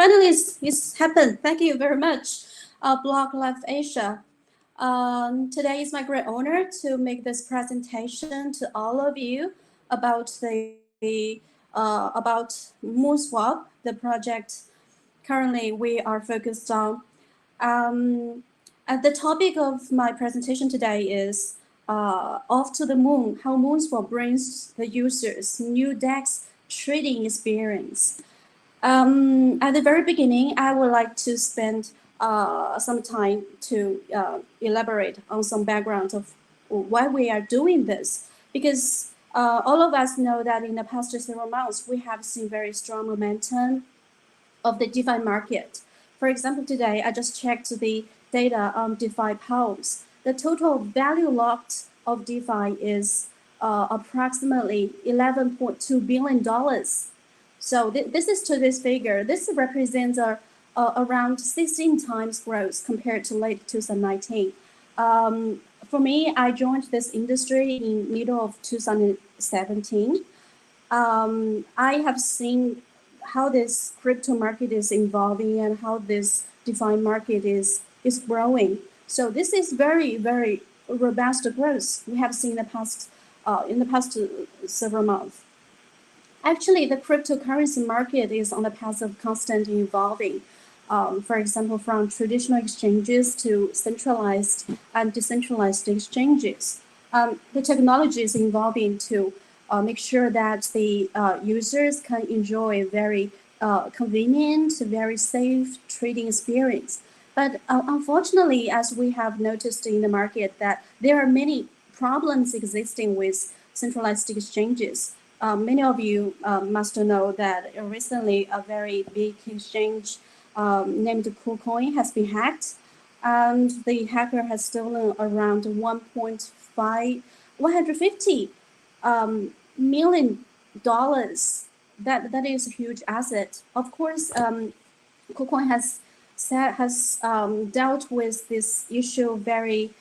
Finally, it's happened. Thank you very much, Block Live Asia. Today is my great honor to make this presentation to all of you about about MoonSwap, the project currently we are focused on. And the topic of my presentation today is Off to the Moon, how MoonSwap brings the users new DEX trading experience. At the very beginning, I would like to spend some time to elaborate on some background of why we are doing this. Because all of us know that in the past several months, we have seen very strong momentum of the DeFi market. For example, today, I just checked the data on DeFi pulse. The total value locked of DeFi is approximately $11.2 billion. So this is to this figure. This represents around 16 times growth compared to late 2019. For me, I joined this industry in middle of 2017. I have seen how this crypto market is evolving and how this DeFi market is growing. So this is very, very robust growth we have seen in the past several months. Actually, the cryptocurrency market is on the path of constantly evolving. For example, from traditional exchanges to centralized and decentralized exchanges. The technology is evolving to make sure that the users can enjoy a very convenient, very safe trading experience. But unfortunately, as we have noticed in the market, that there are many problems existing with centralized exchanges. Many of you must know that recently a very big exchange named KuCoin has been hacked, and the hacker has stolen around 150 million dollars. That is a huge asset. Of course, KuCoin has dealt with this issue very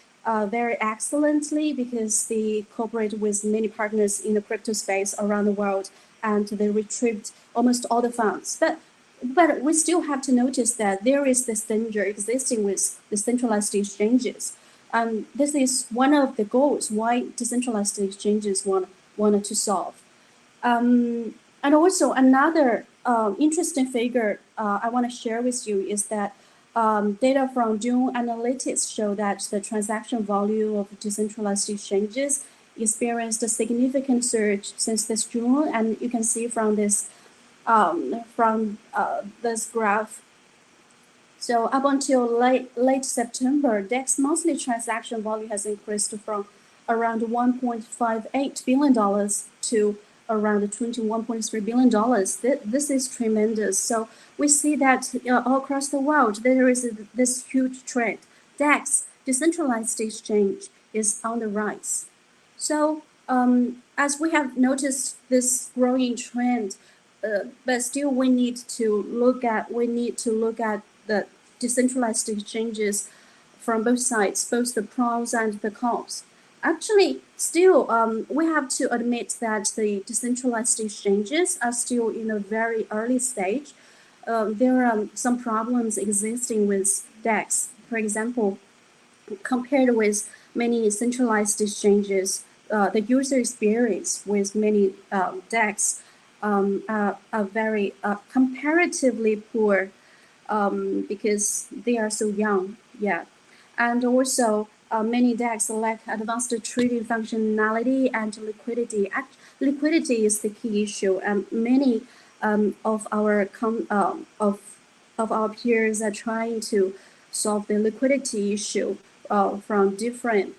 excellently, because they cooperate with many partners in the crypto space around the world, and they retrieved almost all the funds. But we still have to notice that there is this danger existing with the centralized exchanges. This is one of the goals why decentralized exchanges wanted to solve. And also another interesting figure I want to share with you is that data from June analytics show that the transaction value of decentralized exchanges experienced a significant surge since this June, and you can see from this graph. So up until late September, DEX monthly transaction value has increased from around $1.58 billion to around $21.3 billion. This is tremendous. So we see that all across the world, there is this huge trend. DEX, decentralized exchange, is on the rise. So as we have noticed this growing trend, but still we need to look at the decentralized exchanges from both sides, both the pros and the cons. Actually, still, we have to admit that the decentralized exchanges are still in a very early stage. There are some problems existing with DEX. For example, compared with many centralized exchanges, the user experience with many DEX are very comparatively poor because they are so young. Yeah, and also many DEX lack advanced trading functionality and liquidity. Liquidity is the key issue, and many of our peers are trying to solve the liquidity issue from different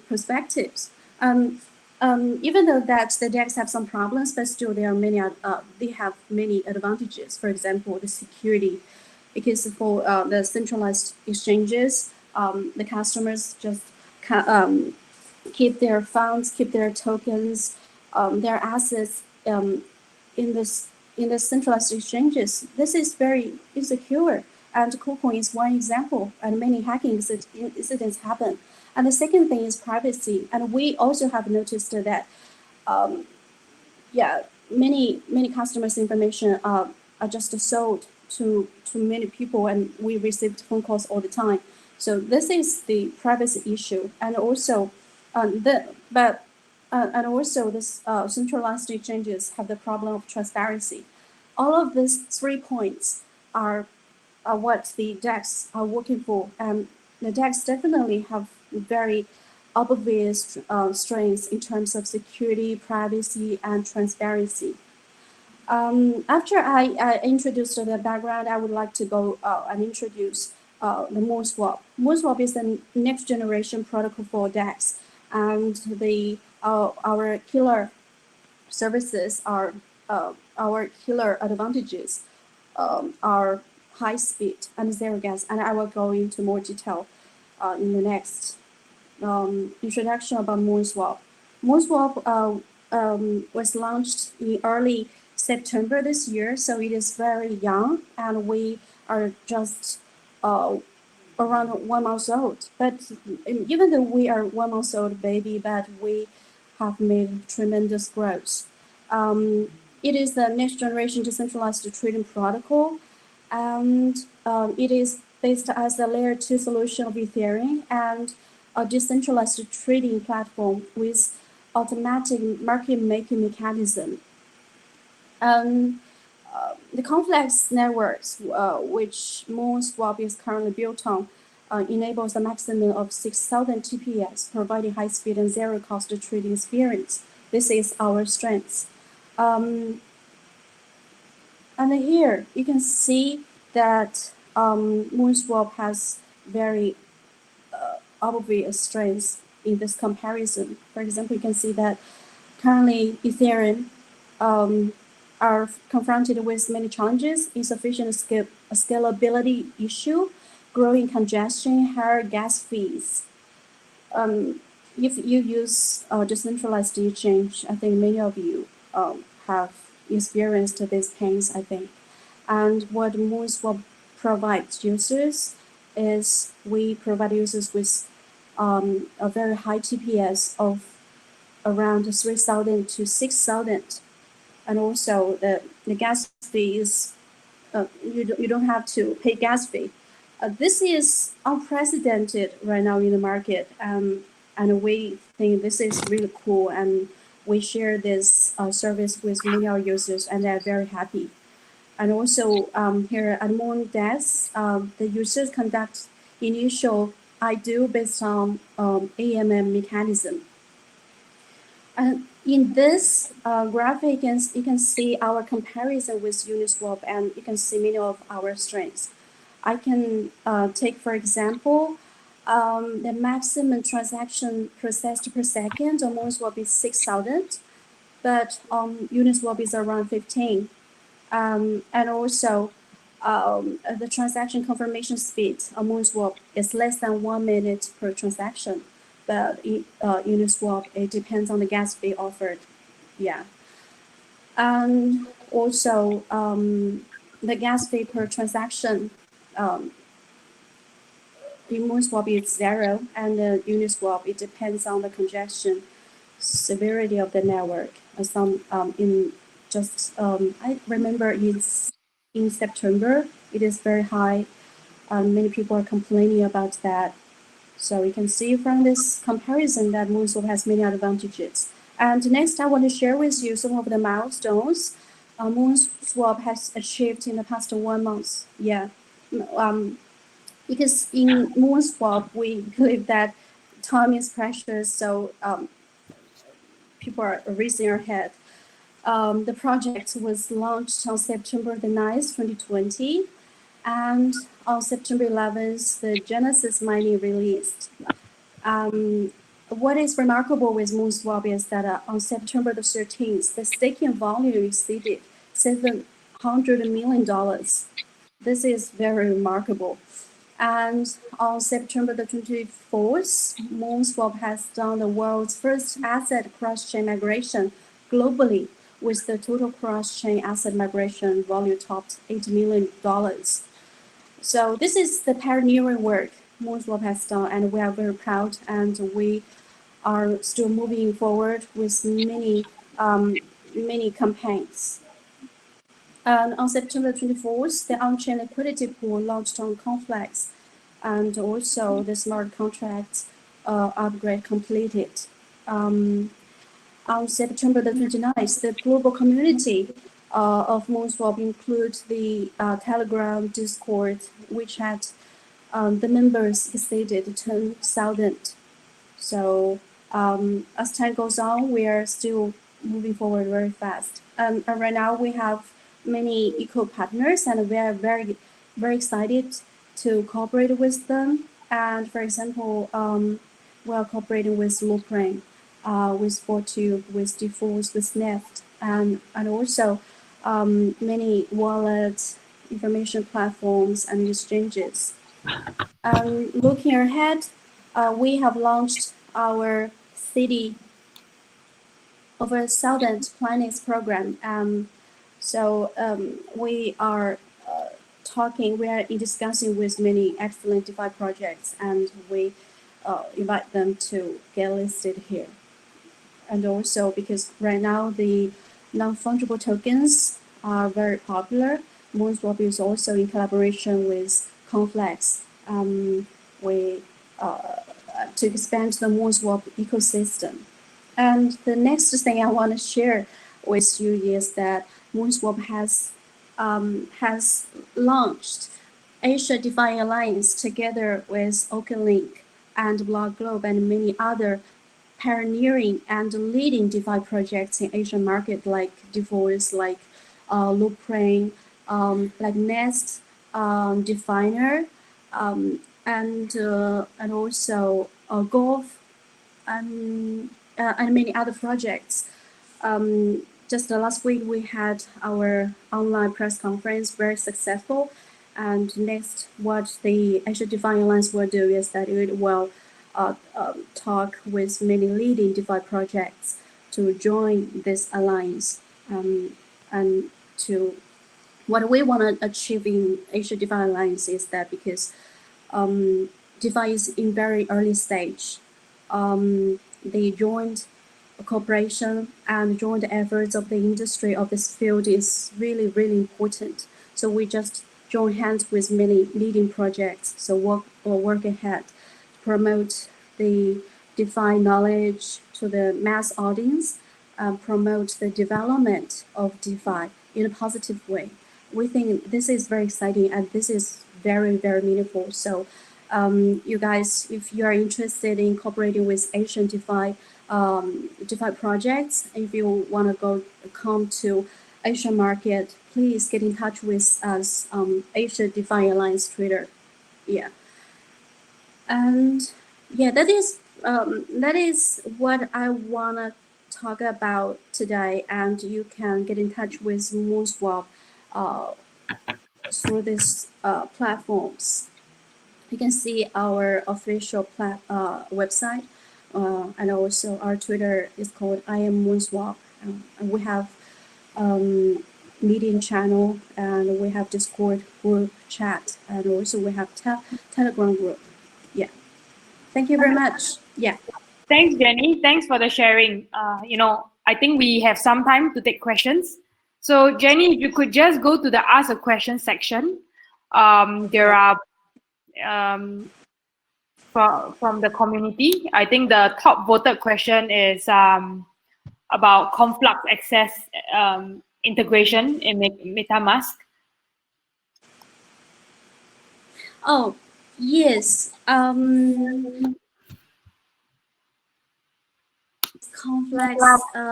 perspectives. Even though that the DEX have some problems, but still there are they have many advantages. For example, the security, because for the centralized exchanges, the customers just keep their funds, keep their tokens, their assets in the centralized exchanges. This is very insecure, and KuCoin is one example, and many hacking incidents happen. And the second thing is privacy, and we also have noticed that, many customers' information are just sold to many people, and we received phone calls all the time. So this is the privacy issue, and also and also this centralized exchanges have the problem of transparency. All of these 3 points are what the DEX are working for, and the DEX definitely have very obvious strengths in terms of security, privacy, and transparency. After I introduced the background, I would like to go and introduce the MoonSwap. MoonSwap is the next generation protocol for DEX, and our killer services are our killer advantages are high speed and zero gas, and I will go into more detail in the next introduction about MoonSwap. MoonSwap was launched in early September this year, so it is very young, and we are just around 1 month old. But even though we are 1 month old baby, but we have made tremendous growth. It is the next generation decentralized trading protocol, and it is based as the layer 2 solution of Ethereum and a decentralized trading platform with automatic market making mechanism. The complex networks which MoonSwap is currently built on enables a maximum of 6,000 TPS, providing high speed and zero cost trading experience. This is our strength. And here you can see that MoonSwap has very obvious strengths in this comparison. For example, you can see that currently Ethereum are confronted with many challenges: insufficient scalability issue, growing congestion, higher gas fees. If you use decentralized exchange, I think many of you have experienced these pains, I think. And what MoonSwap provides users is we provide users with a very high TPS of around 3,000 to 6,000. And also the gas fee is, you don't have to pay gas fee. This is unprecedented right now in the market, and we think this is really cool, and we share this service with many of our users, and they're very happy. And also here at Moon DEX, the users conduct initial IDO based on AMM mechanism. And in this graphic, you can see our comparison with Uniswap, and you can see many of our strengths. I can take, for example, the maximum transaction processed per second on MoonSwap is 6,000, but Uniswap is around 15. And also, the transaction confirmation speed on MoonSwap is less than 1 minute per transaction, but Uniswap, it depends on the gas fee offered. Yeah. And also, the gas fee per transaction in MoonSwap is 0, and Uniswap, it depends on the congestion severity of the network. I remember in September, it is very high. Many people are complaining about that. So you can see from this comparison that MoonSwap has many advantages. And next, I want to share with you some of the milestones MoonSwap has achieved in the past 1 month. Yeah, because in MoonSwap, we believe that time is precious, so people are racing ahead. The project was launched on September the 9th, 2020, and on September 11th, the Genesis mining released. What is remarkable with MoonSwap is that on September the 13th, the staking volume exceeded $700 million. This is very remarkable. And on September the 24th, MoonSwap has done the world's first asset cross-chain migration globally, with the total cross-chain asset migration volume topped $8 million. So this is the pioneering work MoonSwap has done, and we are very proud, and we are still moving forward with many campaigns. And on September 24th, the on-chain liquidity pool launched on Conflex, and also the smart contracts upgrade completed. On September the 29th, the global community of MoonSwap includes the Telegram, Discord, WeChat. The members exceeded 10,000. So as time goes on, we are still moving forward very fast. And right now we have many eco partners, and we are very, very excited to cooperate with them. And for example, we are cooperating with Loopring, with Fortube, with Diffuse, with Neft, and also many wallet information platforms and exchanges. Looking ahead, we have launched our City of a Thousand Planets program. We are we are discussing with many excellent DeFi projects, and we invite them to get listed here. And also because right now the non-fungible tokens are very popular, MoonSwap is also in collaboration with Conflex. We to expand the MoonSwap ecosystem. And the next thing I want to share with you is that MoonSwap has launched Asia DeFi Alliance together with OpenLink and Block Globe and many other pioneering and leading DeFi projects in Asian market like Diffuse, like Loopring, like Nest, Definer, and also Golf, and many other projects. Just last week we had our online press conference, very successful. And next, what the Asia DeFi Alliance will do is that it will talk with many leading DeFi projects to join this alliance, and to what we want to achieve in Asia DeFi Alliance is that because DeFi is in very early stage, the joint cooperation and joint efforts of the industry of this field is really, really important. So we just join hands with many leading projects. So work ahead, promote the DeFi knowledge to the mass audience, promote the development of DeFi in a positive way. We think this is very exciting, and this is very, very meaningful. So you guys, if you are interested in cooperating with Asian DeFi projects, if you want to come to Asian market, please get in touch with us, Asia DeFi Alliance Twitter. Yeah. And yeah, that is what I want to talk about today. And you can get in touch with MoonSwap through these platforms. You can see our official website, and also our Twitter is called I am MoonSwap. And we have meeting channel, and we have Discord group chat, and also we have Telegram group. Yeah. Thank you very much. Yeah. Thanks, Jenny. Thanks for the sharing. I think we have some time to take questions. So Jenny, if you could just go to the ask a question section. There are from the community. I think the top voted question is about Conflux access integration in Metamask. Oh, yes. Conflex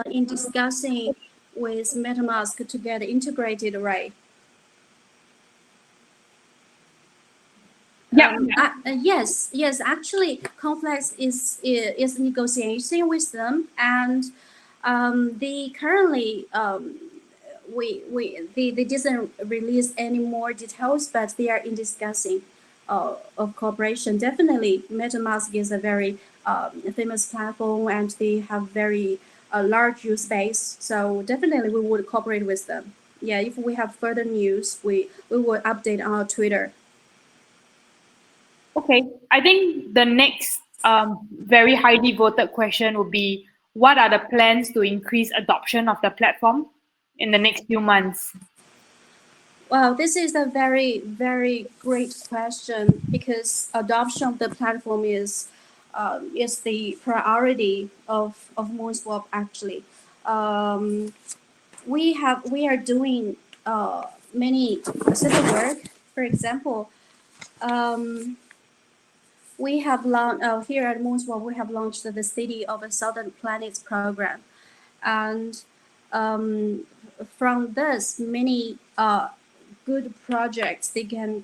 in discussing with Metamask to get integrated, right? Yes. Actually, Conflex is negotiating with them, and they currently they didn't release any more details, but they are in discussing of cooperation. Definitely, MetaMask is a very famous platform, and they have very large use base. So definitely, we would cooperate with them. Yeah, if we have further news, we will update on our Twitter. Okay, I think the next very highly voted question would be, what are the plans to increase adoption of the platform in the next few months? Wow, this is a very, very great question because adoption of the platform is the priority of MoonSwap actually. Um, we are doing many civil work. For example, um, we have launched here at MoonSwap. We have launched the City of a Southern Planets program, and from this, many good projects they can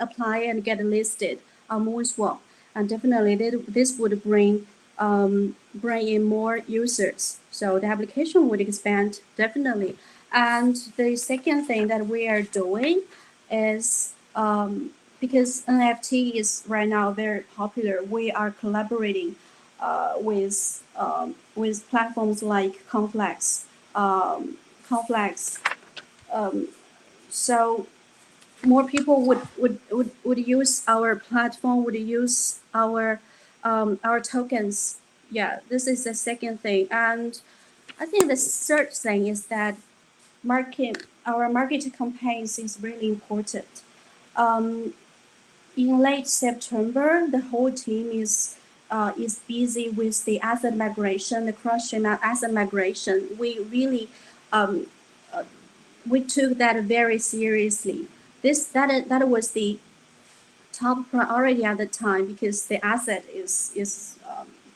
apply and get listed on MoonSwap, and definitely this would bring in more users. So the application would expand definitely. And the second thing that we are doing is because NFT is right now very popular, we are collaborating with platforms like Complex. Um, so more people would use our platform, would use our tokens. Yeah, this is the second thing. And I think the third thing is that our marketing campaigns is really important. Um, in late September, the whole team is busy with the asset migration, the cross-chain asset migration. We really um, we took that very seriously. That was the top priority at the time because the asset is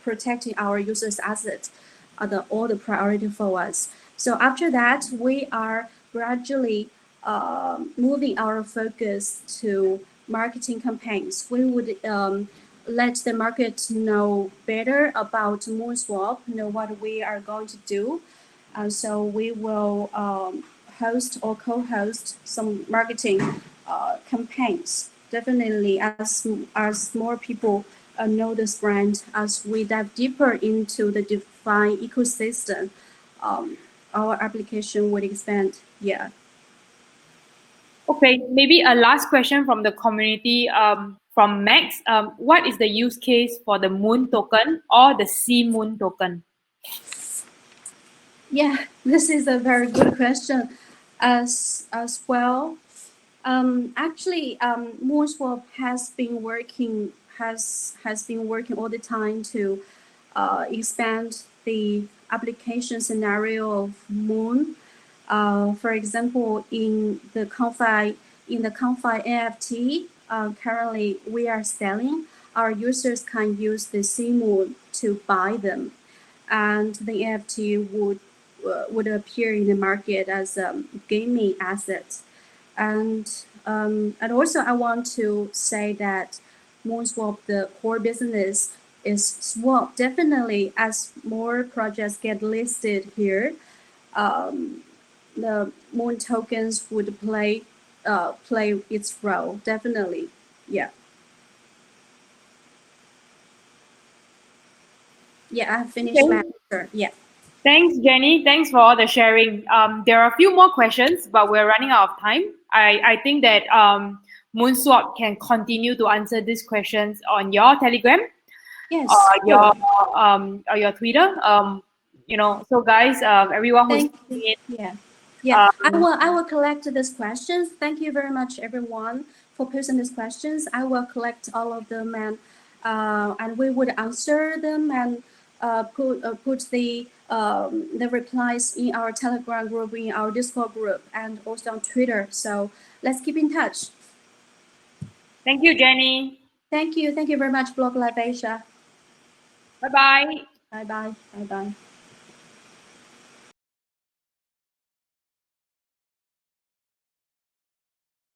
protecting our users' assets are all the priority for us. So after that, we are gradually moving our focus to marketing campaigns. We would let the market know better about MoonSwap, know what we are going to do. And so we will host or co-host some marketing campaigns. Definitely, as more people know this brand, as we dive deeper into the DeFi ecosystem, our application would expand. Yeah. Okay, maybe a last question from the community. From Max, what is the use case for the Moon token or the Sea Moon token? Yeah, this is a very good question as well. Actually, MoonSwap has been working all the time to expand the application scenario of Moon. For example, in the Confi NFT, currently we are selling. Our users can use the Moon to buy them, and the NFT would appear in the market as a gaming asset. And also I want to say that MoonSwap, the core business is swap. Definitely, as more projects get listed here, um, the Moon tokens would play its role. Definitely, yeah. Yeah, I finished my Okay. answer. Yeah. Thanks, Jenny. Thanks for all the sharing. There are a few more questions, but we're running out of time. I think that MoonSwap can continue to answer these questions on your Telegram Yes. or your Twitter. So guys, everyone who's Thank you. in, Yeah. Yeah. I will collect these questions. Thank you very much, everyone, for posing these questions. I will collect all of them and we would answer them and put the replies in our Telegram group, in our Discord group, and also on Twitter. So let's keep in touch. thank you, Jenny. Thank you. Thank you very much, Blog Live Asia. Bye bye. Bye bye. Bye bye.